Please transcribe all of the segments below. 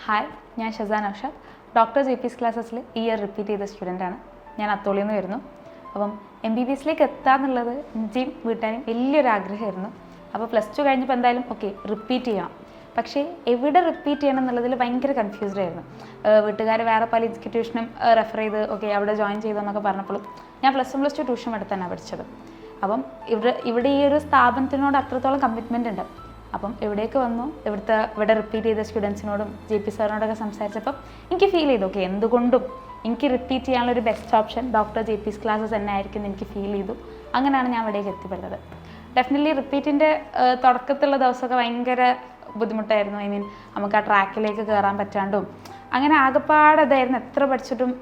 Hi, ഞാൻ ഷസാൻ Arshad. Doctor JP's ക്ലാസ്സസിൽ ഈ year repeat ചെയ്ത സ്റ്റുഡൻ്റാണ്. ഞാൻ അത്തോളിയിൽ നിന്ന് വരുന്നു. അപ്പം MBBSയിലേക്ക് എത്താമെന്നുള്ളത് എൻ്റെയും വീട്ടുകാരും വലിയൊരു ആഗ്രഹമായിരുന്നു. അപ്പോൾ +2 കഴിഞ്ഞപ്പോൾ എന്തായാലും റിപ്പീറ്റ് ചെയ്യണം. പക്ഷേ എവിടെ റിപ്പീറ്റ് ചെയ്യണം എന്നുള്ളതിൽ ഭയങ്കര കൺഫ്യൂസ്ഡ് ആയിരുന്നു. വീട്ടുകാർ വേറെ പല ഇൻസ്റ്റിറ്റ്യൂഷനും റെഫർ ചെയ്ത് അവിടെ ജോയിൻ ചെയ്തതെന്നൊക്കെ പറഞ്ഞപ്പോഴും ഞാൻ +1 +2 ട്യൂഷൻ എടുത്താണ് പഠിച്ചത്. അപ്പം ഇവിടെ ഈ ഒരു സ്ഥാപനത്തിനോട് അത്രത്തോളം കമ്മിറ്റ്മെൻ്റ് ഉണ്ട്. അപ്പം എവിടേക്ക് വന്നു, ഇവിടെ റിപ്പീറ്റ് ചെയ്ത സ്റ്റുഡൻസിനോടും JP സാറിനോടൊക്കെ സംസാരിച്ചപ്പം എനിക്ക് ഫീൽ ചെയ്തു എന്തുകൊണ്ടും എനിക്ക് റിപ്പീറ്റ് ചെയ്യാനുള്ളൊരു best option doctor JP's classes തന്നെ ആയിരിക്കും എന്ന് എനിക്ക് ഫീൽ ചെയ്തു. അങ്ങനെയാണ് ഞാൻ ഇവിടേക്ക് എത്തിപ്പെട്ടത്. ഡെഫിനറ്റ്ലി റിപ്പീറ്റിൻ്റെ തുടക്കത്തിലുള്ള ദിവസമൊക്കെ ഭയങ്കര ബുദ്ധിമുട്ടായിരുന്നു. നമുക്ക് ആ ട്രാക്കിലേക്ക് കയറാൻ പറ്റാണ്ടും അങ്ങനെ ആകെപ്പാട് അതായിരുന്നു. എത്ര പഠിച്ചിട്ടും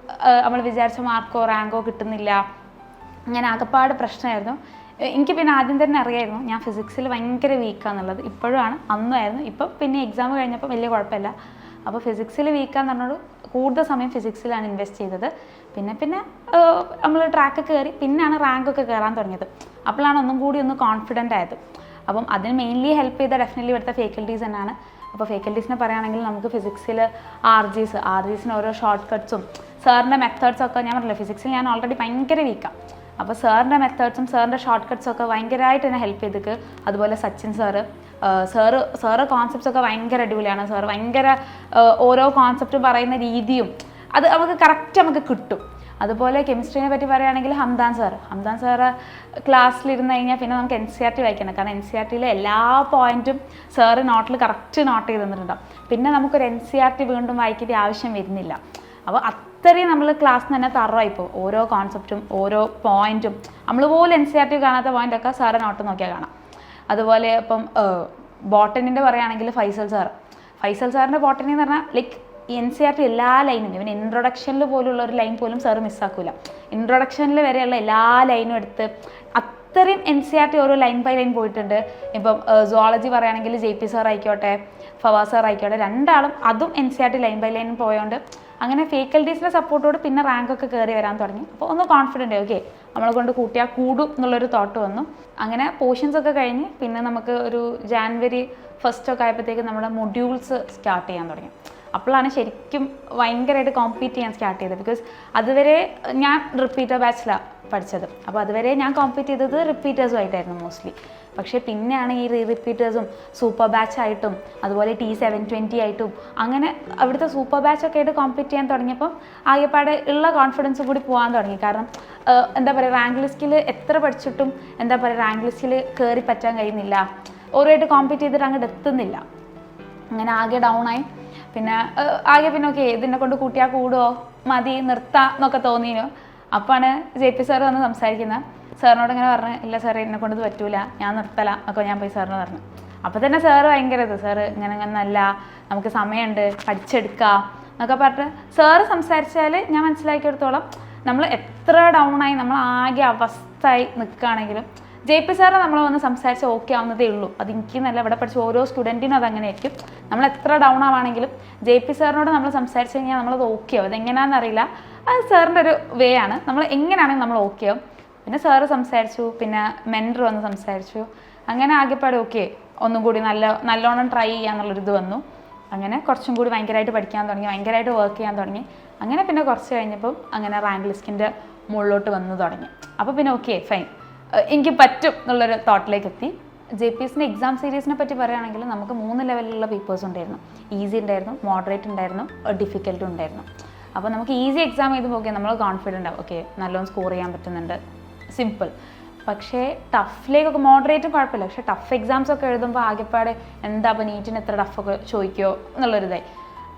നമ്മൾ വിചാരിച്ച മാർക്കോ റാങ്കോ കിട്ടുന്നില്ല. അങ്ങനെ ആകെപ്പാട് പ്രശ്നമായിരുന്നു. എനിക്ക് പിന്നെ ആദ്യം തന്നെ അറിയായിരുന്നു ഞാൻ ഫിസിക്സിൽ ഭയങ്കര വീക്കാന്നുള്ളത്. ഇപ്പോഴുമാണ്, അന്നുമായിരുന്നു. ഇപ്പം പിന്നെ എക്സാം കഴിഞ്ഞപ്പോൾ വലിയ കുഴപ്പമില്ല. അപ്പോൾ ഫിസിക്സിൽ വീക്കാന്ന് പറഞ്ഞോട് കൂടുതൽ സമയം ഫിസിക്സിലാണ് ഇൻവെസ്റ്റ് ചെയ്തത്. പിന്നെ നമ്മൾ ട്രാക്ക് കയറി പിന്നെയാണ് റാങ്കൊക്കെ കയറാൻ തുടങ്ങിയത്. അപ്പോഴാണ് ഒന്നും കൂടി കോൺഫിഡൻ്റ് ആയത്. അപ്പം അതിന് മെയിൻലി ഹെൽപ്പ് ചെയ്ത ഡെഫിനറ്റ്ലി ഇവിടുത്തെ ഫാക്കൽറ്റീസ് തന്നെയാണ്. അപ്പോൾ ഫാക്കൽറ്റീസിനെ പറയുകയാണെങ്കിൽ നമുക്ക് ഫിസിക്സിൽ ആർജീസിന് ഓരോ ഷോർട്ട് കട്ട്സും സാറിൻ്റെ മെത്തേഡ്സൊക്കെ ഞാൻ പറഞ്ഞില്ല, ഫിസിക്സിൽ ഞാൻ ഓൾറെഡി ഭയങ്കര വീക്കാണ്. അപ്പോൾ സാറിൻ്റെ മെത്തേഡ്സും സാറിൻ്റെ ഷോർട്ട് കട്ട്സൊക്കെ ഭയങ്കരമായിട്ട് എന്നെ ഹെൽപ്പ് ചെയ്തിട്ട്. അതുപോലെ സച്ചിൻ സാറ് കോൺസെപ്റ്റ്സൊക്കെ ഭയങ്കര അടിപൊളിയാണ്. സാറ് ഭയങ്കര ഓരോ കോൺസെപ്റ്റ് പറയുന്ന രീതിയും അത് നമുക്ക് കിട്ടും. അതുപോലെ കെമിസ്ട്രീനെ പറ്റി പറയുകയാണെങ്കിൽ ഹംദാൻ സാറ് ക്ലാസ്സിലിരുന്ന് കഴിഞ്ഞാൽ പിന്നെ നമുക്ക് NCERT വായിക്കണം. കാരണം NCERTയിലെ എല്ലാ പോയിൻറ്റും സാറ് നോട്ടിൽ കറക്റ്റ് നോട്ട് ചെയ്ത് തന്നിട്ടുണ്ടാവും. പിന്നെ നമുക്കൊരു NCERT വീണ്ടും വായിക്കേണ്ട ആവശ്യം വരുന്നില്ല. അപ്പോൾ അത്രയും നമ്മൾ ക്ലാസ്സിൽ തന്നെ തറവായിപ്പോൾ ഓരോ കോൺസെപ്റ്റും ഓരോ പോയിൻറ്റും നമ്മൾ പോലും NCERT കാണാത്ത പോയിൻ്റൊക്കെ സാറ് നോട്ട് നോക്കിയാൽ കാണാം. അതുപോലെ ഇപ്പം ബോട്ടണിൻ്റെ പറയുകയാണെങ്കിൽ ഫൈസൽ സാറിൻ്റെ ബോട്ടണി എന്ന് പറഞ്ഞാൽ NCERT എല്ലാ ലൈനും, ഇവൻ ഇൻട്രൊഡക്ഷനിൽ പോലുള്ള ഒരു ലൈൻ പോലും സാറ് മിസ്സാക്കില്ല. ഇൻട്രൊഡക്ഷനിൽ വരെയുള്ള എല്ലാ ലൈനും എടുത്ത് അത്രയും NCERT ഓരോ ലൈൻ ബൈ ലൈൻ പോയിട്ടുണ്ട്. ഇപ്പം സുവോളജി പറയുകയാണെങ്കിൽ JP സാർ ആയിക്കോട്ടെ ഫവാസ് സാർ ആയിക്കോട്ടെ, രണ്ടാളും അതും NCERT ലൈൻ ബൈ ലൈൻ പോയതുകൊണ്ട് അങ്ങനെ ഫാക്കൽറ്റീസിൻ്റെ സപ്പോർട്ടോട് പിന്നെ റാങ്കൊക്കെ കയറി വരാൻ തുടങ്ങി. അപ്പോൾ കോൺഫിഡൻ്റ് നമ്മളെ കൊണ്ട് കൂട്ടിയാൽ കൂടും എന്നുള്ളൊരു തോട്ട് വന്നു. അങ്ങനെ പോർഷൻസൊക്കെ കഴിഞ്ഞ് പിന്നെ നമുക്ക് ഒരു January 1 ആയപ്പോഴത്തേക്ക് നമ്മുടെ മൊഡ്യൂൾസ് സ്റ്റാർട്ട് ചെയ്യാൻ തുടങ്ങി. അപ്പോഴാണ് ശരിക്കും ഭയങ്കരമായിട്ട് കോമ്പീറ്റ് ചെയ്യാൻ സ്റ്റാർട്ട് ചെയ്തത്. ബിക്കോസ് അതുവരെ ഞാൻ റിപ്പീറ്റർ ബാച്ചിലാണ് പഠിച്ചത്. അപ്പോൾ അതുവരെ ഞാൻ കോമ്പീറ്റ് ചെയ്തത് റിപ്പീറ്റേഴ്സുമായിട്ടായിരുന്നു മോസ്റ്റ്ലി. പക്ഷേ പിന്നെയാണ് ഈ റിപ്പീറ്റേഴ്സും സൂപ്പർ ബാച്ചായിട്ടും അതുപോലെ T720 ആയിട്ടും അങ്ങനെ അവിടുത്തെ സൂപ്പർ ബാച്ചൊക്കെ ആയിട്ട് കോമ്പീറ്റ് ചെയ്യാൻ തുടങ്ങിയപ്പം ആകെപ്പാടെ ഉള്ള കോൺഫിഡൻസ് കൂടി പോകാൻ തുടങ്ങി. കാരണം റാങ്ക് ലിസ്റ്റിൽ എത്ര പഠിച്ചിട്ടും റാങ്ക് ലിസ്റ്റിൽ കയറി പറ്റാൻ കഴിയുന്നില്ല. ഓരോയിട്ട് കോമ്പീറ്റ് ചെയ്തിട്ട് അങ്ങോട്ട് എത്തുന്നില്ല. അങ്ങനെ ആകെ ഡൗണായി. പിന്നെ ഇതിനെ കൊണ്ട് കൂട്ടിയാൽ കൂടുമോ, മതി, നിർത്താം എന്നൊക്കെ തോന്നിയിരുന്നു. അപ്പോഴാണ് JP സാർ വന്ന് സംസാരിക്കുന്നത്. സാറിനോട് ഇങ്ങനെ പറഞ്ഞു, ഇല്ല സാറേ എന്നെ കൊണ്ടത് പറ്റൂല, ഞാൻ നിർത്തല എന്നൊക്കെ ഞാൻ പോയി സാറിന് പറഞ്ഞു. അപ്പോൾ തന്നെ സാറ് ഭയങ്കര സാറ് ഇങ്ങനെ നല്ല നമുക്ക് സമയമുണ്ട്, പഠിച്ചെടുക്കാം എന്നൊക്കെ പറഞ്ഞിട്ട് സാറ് സംസാരിച്ചാൽ ഞാൻ മനസ്സിലാക്കിയെടുത്തോളം നമ്മൾ എത്ര ഡൗണായി നമ്മൾ ആകെ അവസ്ഥയായി നിൽക്കുകയാണെങ്കിലും JP സാറ് നമ്മൾ വന്ന് സംസാരിച്ച് ആവുന്നതേ ഉള്ളൂ. അത് എനിക്ക് നല്ല ഇവിടെ പഠിച്ച ഓരോ സ്റ്റുഡൻറ്റിനും അതങ്ങനെ ആയിരിക്കും. നമ്മൾ എത്ര ഡൗൺ ആവുകയാണെങ്കിലും JP സാറിനോട് നമ്മൾ സംസാരിച്ച് കഴിഞ്ഞാൽ നമ്മളത് ആവും. അതെങ്ങനെയാണെന്ന് അറിയില്ല, അത് സാറിൻ്റെ ഒരു വേ ആണ്. നമ്മൾ എങ്ങനെയാണെങ്കിൽ നമ്മൾ ആവും. പിന്നെ സാറ് സംസാരിച്ചു, പിന്നെ മെൻറ്റർ വന്ന് സംസാരിച്ചു. അങ്ങനെ ആകെപ്പാട് ഒന്നും കൂടി നല്ലോണം ട്രൈ ചെയ്യാന്നുള്ളൊരിത് വന്നു. അങ്ങനെ കുറച്ചും കൂടി ഭയങ്കരമായിട്ട് പഠിക്കാൻ തുടങ്ങി, ഭയങ്കരമായിട്ട് വർക്ക് ചെയ്യാൻ തുടങ്ങി. അങ്ങനെ പിന്നെ കുറച്ച് കഴിഞ്ഞപ്പം അങ്ങനെ റാങ്ക് ലിസ്റ്റിൻ്റെ മുകളിലോട്ട് വന്നു തുടങ്ങി. അപ്പോൾ പിന്നെ ഫൈൻ, എനിക്ക് പറ്റും എന്നുള്ളൊരു തോട്ടിലേക്ക് എത്തി. JP'സിൻ്റെ എക്സാം സീരീസിനെ പറ്റി പറയുകയാണെങ്കിൽ നമുക്ക് 3 ലെവലിലുള്ള പേപ്പേഴ്സ് ഉണ്ടായിരുന്നു. ഈസി ഉണ്ടായിരുന്നു, മോഡറേറ്റ് ഉണ്ടായിരുന്നു, ഡിഫിക്കൽട്ടും ഉണ്ടായിരുന്നു. അപ്പോൾ നമുക്ക് ഈസി എക്സാം ചെയ്ത് നമ്മൾ കോൺഫിഡൻ്റ് ആവും, നല്ലോണം സ്കോർ ചെയ്യാൻ പറ്റുന്നുണ്ട്, സിമ്പിൾ. പക്ഷേ ടഫിലേക്കൊക്കെ മോഡറേറ്റും കുഴപ്പമില്ല. പക്ഷേ ടഫ് എക്സാംസ് ഒക്കെ എഴുതുമ്പോൾ ആകെപ്പാടെ അപ്പോൾ നീറ്റിന് എത്ര ടഫൊക്കെ ചോദിക്കുമോ എന്നുള്ളൊരിതായി.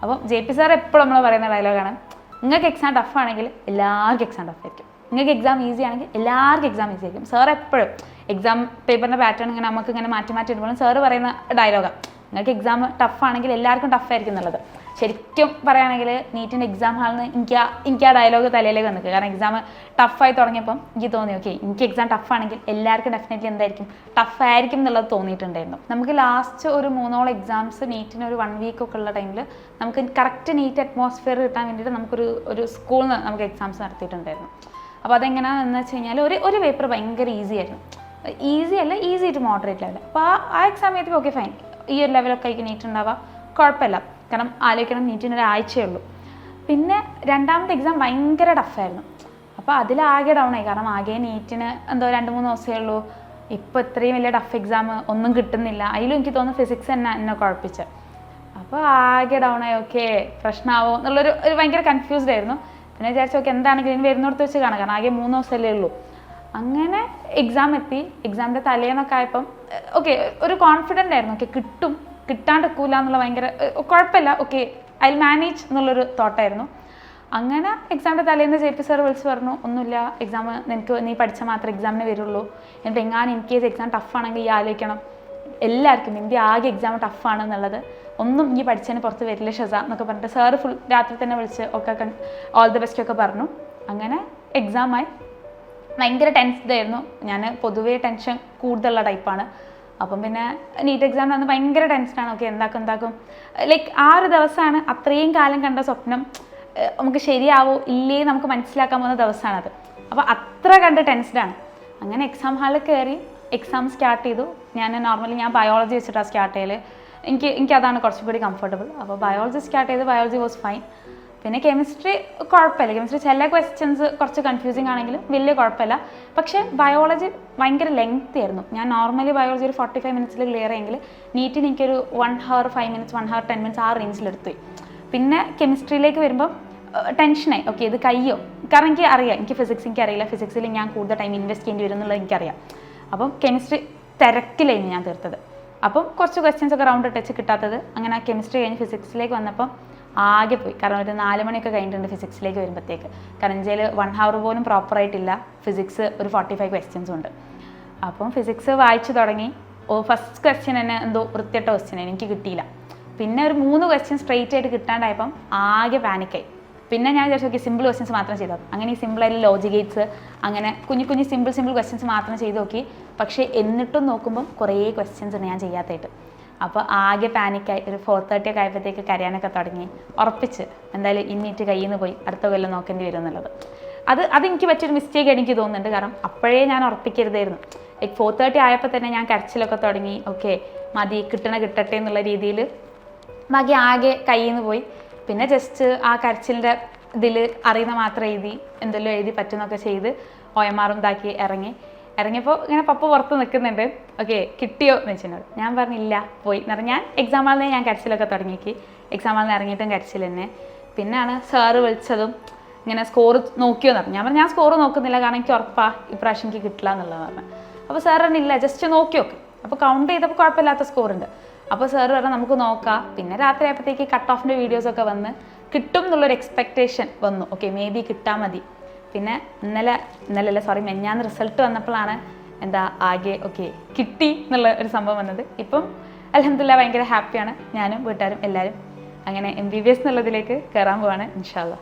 അപ്പം JP സാർ എപ്പോഴും നമ്മൾ പറയുന്ന ഡയലോഗാണ്, നിങ്ങൾക്ക് എക്സാം ടഫാണെങ്കിൽ എല്ലാവർക്കും എക്സാം ടഫായിരിക്കും, നിങ്ങൾക്ക് എക്സാം ഈസി ആണെങ്കിൽ എല്ലാവർക്കും എക്സാം ഈസി ആയിരിക്കും. സാർ എപ്പോഴും എക്സാം പേപ്പറിൻ്റെ പാറ്റേൺ നമുക്കിങ്ങനെ മാറ്റി ഇടുമ്പോഴും സാറ് പറയുന്ന ഡയലോഗാണ്, നിങ്ങൾക്ക് എക്സാം ടഫാണെങ്കിൽ എല്ലാവർക്കും ടഫായിരിക്കും എന്നുള്ളത്. ശരിക്കും പറയുകയാണെങ്കിൽ നീറ്റിൻ്റെ എക്സാം ഹാളിൽ നിന്ന് എനിക്ക് ആ ഡയലോഗ് തലയിലേക്ക് വന്നിക്കുക. കാരണം എക്സാം ടഫായി തുടങ്ങിയപ്പം എനിക്ക് തോന്നി എനിക്ക് എക്സാം ടഫാണെങ്കിൽ എല്ലാവർക്കും ഡെഫിനറ്റ്ലി എന്തായിരിക്കും ടഫായിരിക്കും എന്നുള്ളത് തോന്നിയിട്ടുണ്ടായിരുന്നു. നമുക്ക് ലാസ്റ്റ് ഒരു 3 എക്സാംസ് നീറ്റിന് ഒരു 1 വീക്കൊക്കെ ഉള്ള ടൈമിൽ നമുക്ക് കറക്റ്റ് നീറ്റ് അറ്റ്മോസ്ഫിയർ കിട്ടാൻ വേണ്ടിയിട്ട് നമുക്കൊരു സ്കൂളിൽ നിന്ന് നമുക്ക് എക്സാംസ് നടത്തിയിട്ടുണ്ടായിരുന്നു. അപ്പോൾ അതെങ്ങനെയാണെന്ന് വെച്ച് കഴിഞ്ഞാൽ ഒരു പേപ്പർ ഭയങ്കര ഈസി ആയിരുന്നു. Easy to moderate level. അപ്പോൾ ആ എക്സാം ചെയ്തപ്പോൾ ഫൈൻ, ഈ ഒരു ലെവലൊക്കെ നീറ്റ് ഉണ്ടാവുക കുഴപ്പമില്ല. കാരണം ആലോചിക്കണം നീറ്റിന് ഒരാഴ്ചയേ ഉള്ളൂ. പിന്നെ രണ്ടാമത്തെ എക്സാം ഭയങ്കര ടഫായിരുന്നു. അപ്പോൾ അതിലാകെ ഡൗൺ ആയി. കാരണം ആകെ നീറ്റിന് എന്തോ 2-3 ദിവസമേ ഉള്ളൂ. ഇപ്പോൾ ഇത്രയും വലിയ ടഫ് എക്സാം ഒന്നും കിട്ടുന്നില്ല. അതിലും എനിക്ക് തോന്നുന്നു ഫിസിക്സ് തന്നെ എന്നെ കുഴപ്പിച്ച്. അപ്പോൾ ആകെ ഡൗൺ ആയി. ഓക്കെ പ്രശ്നമാവോ എന്നുള്ളൊരു ഭയങ്കര കൺഫ്യൂസ്ഡ് ആയിരുന്നു. പിന്നെ വിചാരിച്ചു ഓക്കെ എന്താണെങ്കിലും ഇനി വരുന്നിടത്ത് വെച്ച് കാണാം, കാരണം ആകെ 3 ദിവസമല്ലേ ഉള്ളൂ. അങ്ങനെ എക്സാം എത്തി. എക്സാമിൻ്റെ തലേന്നൊക്കെ ആയപ്പം ഓക്കെ ഒരു കോൺഫിഡൻ്റ് ആയിരുന്നു. ഓക്കെ കിട്ടാണ്ടിരിക്കൂല എന്നുള്ള ഭയങ്കര കുഴപ്പമില്ല, ഓക്കെ ഐ മാനേജ് എന്നുള്ളൊരു തോട്ടായിരുന്നു. അങ്ങനെ എക്സാമിൻ്റെ തലേന്ന് JP സാർ വിളിച്ച് പറഞ്ഞു ഒന്നുമില്ല, എക്സാം നീ പഠിച്ചാൽ മാത്രമേ എക്സാമിന് വരുള്ളൂ. എന്നിട്ട് എങ്ങാനും ഇൻ കേസ് എക്സാം ടഫാണെങ്കിൽ ഈ ആലോചിക്കണം, എല്ലാവർക്കും ഇന്ത്യ ആകെ എക്സാം ടഫാണ് എന്നുള്ളത്, ഒന്നും ഈ പഠിച്ചതിന് പുറത്ത് വരില്ല ഷസ എന്നൊക്കെ പറഞ്ഞിട്ട് സാറ് ഫുൾ രാത്രി തന്നെ വിളിച്ച് ഒക്കെ ഓൾ ദി ബെസ്റ്റ് ഒക്കെ പറഞ്ഞു. അങ്ങനെ എക്സാമായി. ഭയങ്കര ടെൻസ്ഡ് ആയിരുന്നു. ഞാൻ പൊതുവേ ടെൻഷൻ കൂടുതലുള്ള ടൈപ്പാണ്. അപ്പം പിന്നെ നീറ്റ് എക്സാമിന് വന്ന് ഭയങ്കര ടെൻഷനാണ്. ഓക്കെ എന്താക്കും ലൈക്ക് ആ ഒരു ദിവസമാണ് അത്രയും കാലം കണ്ട സ്വപ്നം നമുക്ക് ശരിയാവോ ഇല്ലേ നമുക്ക് മനസ്സിലാക്കാൻ പോകുന്ന ദിവസമാണത്. അപ്പോൾ അത്ര കണ്ട് ടെൻസ്ഡാണ്. അങ്ങനെ എക്സാം ഹാളിൽ കയറി എക്സാം സ്റ്റാർട്ട് ചെയ്തു. ഞാൻ ബയോളജി വെച്ചിട്ടാണ് സ്റ്റാർട്ട് ചെയ്യൽ. എനിക്കതാണ് കുറച്ചും കൂടി കംഫർട്ടബിൾ. അപ്പോൾ ബയോളജി സ്റ്റാർട്ട് ചെയ്ത് ബയോളജി വാസ് ഫൈൻ. പിന്നെ കെമിസ്ട്രി കുഴപ്പമില്ല. കെമിസ്ട്രി ചില ക്വസ്റ്റ്യൻസ് കുറച്ച് കൺഫ്യൂസിങ് ആണെങ്കിലും വലിയ കുഴപ്പമില്ല. പക്ഷേ ബയോളജി ഭയങ്കര ലെങ്തി ആയിരുന്നു. ഞാൻ നോർമലി ബയോളജി ഒരു 45 മിനിറ്റ്സിൽ ക്ലിയർ ആയെങ്കിൽ നീറ്റിന് എനിക്കൊരു 1 hour 5 minutes 1 hour 10 minutes ആ റേഞ്ചിലെടുത്തു. പിന്നെ കെമിസ്ട്രിയിലേക്ക് വരുമ്പം ടെൻഷനായി. ഓക്കെ ഇത് കയ്യോ, കാരണം എനിക്ക് അറിയാം എനിക്ക് അറിയില്ല. ഫിസിക്സിൽ ഞാൻ കൂടുതൽ ടൈം ഇൻവെസ്റ്റ് ചെയ്യേണ്ടി വരും എന്നുള്ളത് എനിക്കറിയാം. അപ്പം കെമിസ്ട്രി തിരക്കിലായിരുന്നു ഞാൻ തീർത്തത്. അപ്പം കുറച്ച് ക്വസ്റ്റ്യൻസ് ഒക്കെ റൗണ്ട് ടച്ച് കിട്ടാത്തത്. അങ്ങനെ കെമിസ്ട്രി കഴിഞ്ഞ് ഫിസിക്സിലേക്ക് വന്നപ്പം ആകെ പോയി. കാരണം ഒരു 4 മണിയൊക്കെ കഴിഞ്ഞിട്ടുണ്ട് ഫിസിക്സിലേക്ക് വരുമ്പോഴത്തേക്ക്. കാരണം ഇന്ത്യയിൽ 1 hour പോലും പ്രോപ്പറായിട്ടില്ല. ഫിസിക്സ് ഒരു 45 ക്വസ്റ്റ്യൻസും ഉണ്ട്. അപ്പം ഫിസിക്സ് വായിച്ചു തുടങ്ങി. ഫസ്റ്റ് ക്വസ്റ്റ്യൻ തന്നെ എന്തോ വൃത്തിയിട്ട ക്വസ്റ്റ്യൻ എനിക്ക് കിട്ടിയില്ല. പിന്നെ ഒരു 3 ക്വസ്റ്റ്യൻ സ്ട്രെയിറ്റ് ആയിട്ട് കിട്ടാണ്ടായപ്പം ആകെ പാനിക്കായി. പിന്നെ ഞാൻ വിചാരിച്ചു ഓക്കെ സിമ്പിൾ ക്വസ്റ്റ്യൻസ് മാത്രം ചെയ്തു. അങ്ങനെ ഈ സിമ്പിളായിട്ട് ലോജിക് അങ്ങനെ കുഞ്ഞു സിമ്പിൾ ക്വസ്റ്റ്യൻസ് മാത്രം ചെയ്ത് നോക്കി. പക്ഷേ എന്നിട്ടും നോക്കുമ്പം കുറേ ക്വസ്റ്റ്യൻസ് ഉണ്ട് ഞാൻ ചെയ്യാത്തായിട്ട്. അപ്പോൾ ആകെ പാനിക്കായി. ഒരു 4:30 ഒക്കെ ആയപ്പോഴത്തേക്ക് കരയാനൊക്കെ തുടങ്ങി. ഉറപ്പിച്ച് എന്തായാലും ഇന്നിട്ട് കയ്യിൽ നിന്ന് പോയി അടുത്ത കൊല്ലം നോക്കേണ്ടി വരും എന്നുള്ളത്. അതെനിക്ക് പറ്റിയൊരു മിസ്റ്റേക്ക് എനിക്ക് തോന്നുന്നുണ്ട്. കാരണം അപ്പോഴേ ഞാൻ ഉറപ്പിക്കരുതായിരുന്നു. 4:30 ആയപ്പോൾ തന്നെ ഞാൻ കരച്ചിലൊക്കെ തുടങ്ങി. ഓക്കെ മതി കിട്ടട്ടെ എന്നുള്ള രീതിയിൽ ബാക്കി ആകെ കയ്യിൽ നിന്ന് പോയി. പിന്നെ ജസ്റ്റ് ആ കരച്ചിലിൻ്റെ ഇതിൽ അറിയുന്ന മാത്രം എന്തെല്ലാം എഴുതി പറ്റുന്നൊക്കെ ചെയ്ത് OMR ഇതാക്കി ഇറങ്ങിയപ്പോൾ ഇങ്ങനെ പപ്പ പുറത്ത് നിൽക്കുന്നുണ്ട്. ഓക്കെ കിട്ടിയോ എന്ന് വെച്ചിട്ടുണ്ട്. ഞാൻ പറഞ്ഞില്ല പോയി എന്ന് പറഞ്ഞാൽ എക്സാം ഹാളിൽ നിന്ന് ഞാൻ കരച്ചിലൊക്കെ തുടങ്ങിക്ക്. എക്സാം ഹാളിൽ നിന്ന് ഇറങ്ങിയിട്ടും കരച്ചിൽ തന്നെ. പിന്നെയാണ് സാറ് വിളിച്ചതും ഇങ്ങനെ സ്കോർ നോക്കിയോന്ന് പറഞ്ഞു. ഞാൻ പറഞ്ഞു ഞാൻ സ്കോർ നോക്കുന്നില്ല, കാരണം എനിക്ക് ഉറപ്പാ ഇപ്രാവശ്യം എനിക്ക് കിട്ടില്ല എന്നുള്ളത് പറഞ്ഞു. അപ്പോൾ സാർ പറഞ്ഞില്ല ജസ്റ്റ് നോക്കി നോക്ക്. അപ്പോൾ കൗണ്ട് ചെയ്തപ്പോൾ കുഴപ്പമില്ലാത്ത സ്കോറുണ്ട്. അപ്പോൾ സാർ പറഞ്ഞാൽ നമുക്ക് നോക്കാം. പിന്നെ രാത്രി ആയപ്പോഴത്തേക്ക് കട്ട് ഓഫിൻ്റെ വീഡിയോസൊക്കെ വന്ന് കിട്ടും എന്നുള്ളൊരു എക്സ്പെക്റ്റേഷൻ വന്നു. ഓക്കെ മേ ബി കിട്ടാൽ മതി. പിന്നെ മെഞ്ഞാന്ന് റിസൾട്ട് വന്നപ്പോഴാണ് ആകെ ഓക്കെ കിട്ടി എന്നുള്ള ഒരു സംഭവം വന്നത്. ഇപ്പം അൽഹംദുലില്ലാഹ് ഭയങ്കര ഹാപ്പിയാണ് ഞാനും വീട്ടുകാരും എല്ലാവരും. അങ്ങനെ MBBS എന്നുള്ളതിലേക്ക് കയറാൻ പോവാണ് ഇൻഷാ അല്ലാഹ്.